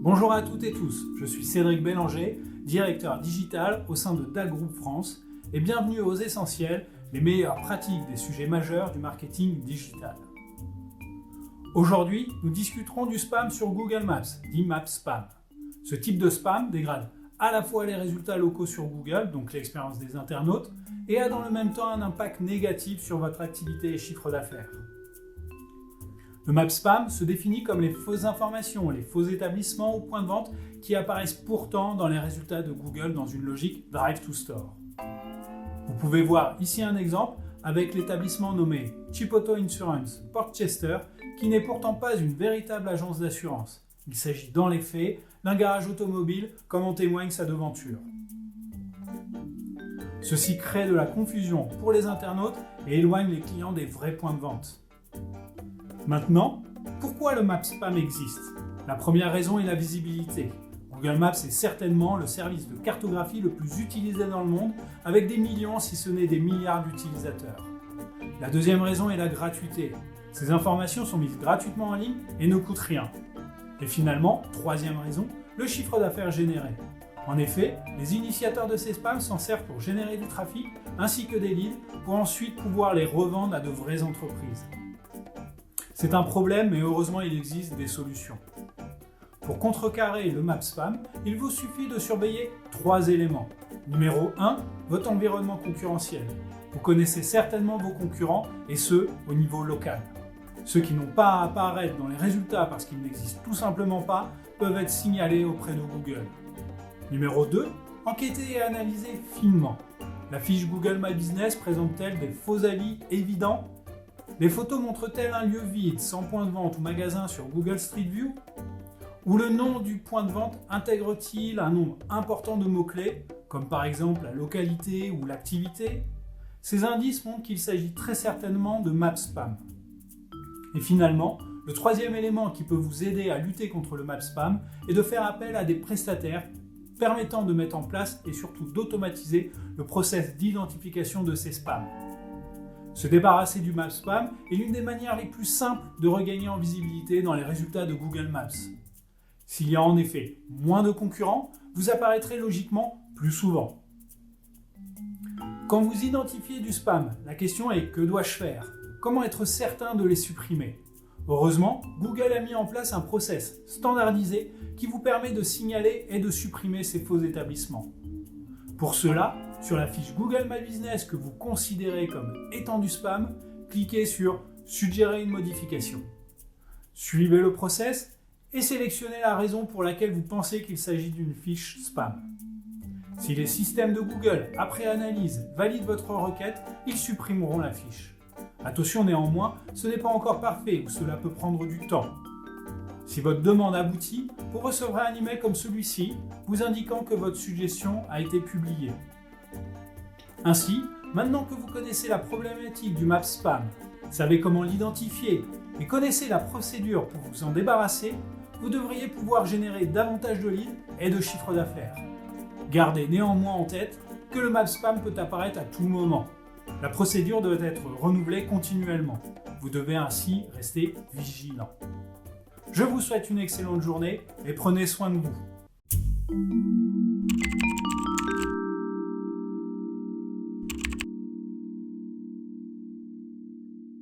Bonjour à toutes et tous, je suis Cédric Bélanger, directeur digital au sein de DAC Group France et bienvenue aux Essentiels, les meilleures pratiques des sujets majeurs du marketing digital. Aujourd'hui, nous discuterons du spam sur Google Maps, dit Maps Spam. Ce type de spam dégrade à la fois les résultats locaux sur Google, donc l'expérience des internautes, et a dans le même temps un impact négatif sur votre activité et chiffre d'affaires. Le Maps Spam se définit comme les fausses informations, les faux établissements ou points de vente qui apparaissent pourtant dans les résultats de Google dans une logique Drive to Store. Vous pouvez voir ici un exemple avec l'établissement nommé Cheap Auto Insurance Portchester qui n'est pourtant pas une véritable agence d'assurance. Il s'agit dans les faits d'un garage automobile comme en témoigne sa devanture. Ceci crée de la confusion pour les internautes et éloigne les clients des vrais points de vente. Maintenant, pourquoi le Maps Spam existe ? La première raison est la visibilité. Google Maps est certainement le service de cartographie le plus utilisé dans le monde, avec des millions si ce n'est des milliards d'utilisateurs. La deuxième raison est la gratuité. Ces informations sont mises gratuitement en ligne et ne coûtent rien. Et finalement, troisième raison, le chiffre d'affaires généré. En effet, les initiateurs de ces spams s'en servent pour générer du trafic ainsi que des leads pour ensuite pouvoir les revendre à de vraies entreprises. C'est un problème, mais heureusement il existe des solutions. Pour contrecarrer le Maps Spam, il vous suffit de surveiller 3 éléments. Numéro 1, votre environnement concurrentiel. Vous connaissez certainement vos concurrents et ceux au niveau local. Ceux qui n'ont pas à apparaître dans les résultats parce qu'ils n'existent tout simplement pas peuvent être signalés auprès de Google. Numéro 2, enquêtez et analysez finement. La fiche Google My Business présente-t-elle des faux avis évidents ? Les photos montrent-elles un lieu vide, sans point de vente ou magasin sur Google Street View ? Ou le nom du point de vente intègre-t-il un nombre important de mots-clés, comme par exemple la localité ou l'activité ? Ces indices montrent qu'il s'agit très certainement de Maps Spam. Et finalement, le troisième élément qui peut vous aider à lutter contre le Maps Spam est de faire appel à des prestataires permettant de mettre en place et surtout d'automatiser le process d'identification de ces spams. Se débarrasser du Maps Spam est l'une des manières les plus simples de regagner en visibilité dans les résultats de Google Maps. S'il y a en effet moins de concurrents, vous apparaîtrez logiquement plus souvent. Quand vous identifiez du spam, la question est que dois-je faire ? Comment être certain de les supprimer ? Heureusement, Google a mis en place un process standardisé qui vous permet de signaler et de supprimer ces faux établissements. Pour cela, sur la fiche Google My Business que vous considérez comme étant du spam, cliquez sur « Suggérer une modification ». Suivez le process et sélectionnez la raison pour laquelle vous pensez qu'il s'agit d'une fiche spam. Si les systèmes de Google, après analyse, valident votre requête, ils supprimeront la fiche. Attention néanmoins, ce n'est pas encore parfait ou cela peut prendre du temps. Si votre demande aboutit, vous recevrez un email comme celui-ci, vous indiquant que votre suggestion a été publiée. Ainsi, maintenant que vous connaissez la problématique du Maps Spam, savez comment l'identifier et connaissez la procédure pour vous en débarrasser, vous devriez pouvoir générer davantage de leads et de chiffre d'affaires. Gardez néanmoins en tête que le Maps Spam peut apparaître à tout moment. La procédure doit être renouvelée continuellement. Vous devez ainsi rester vigilant. Je vous souhaite une excellente journée et prenez soin de vous.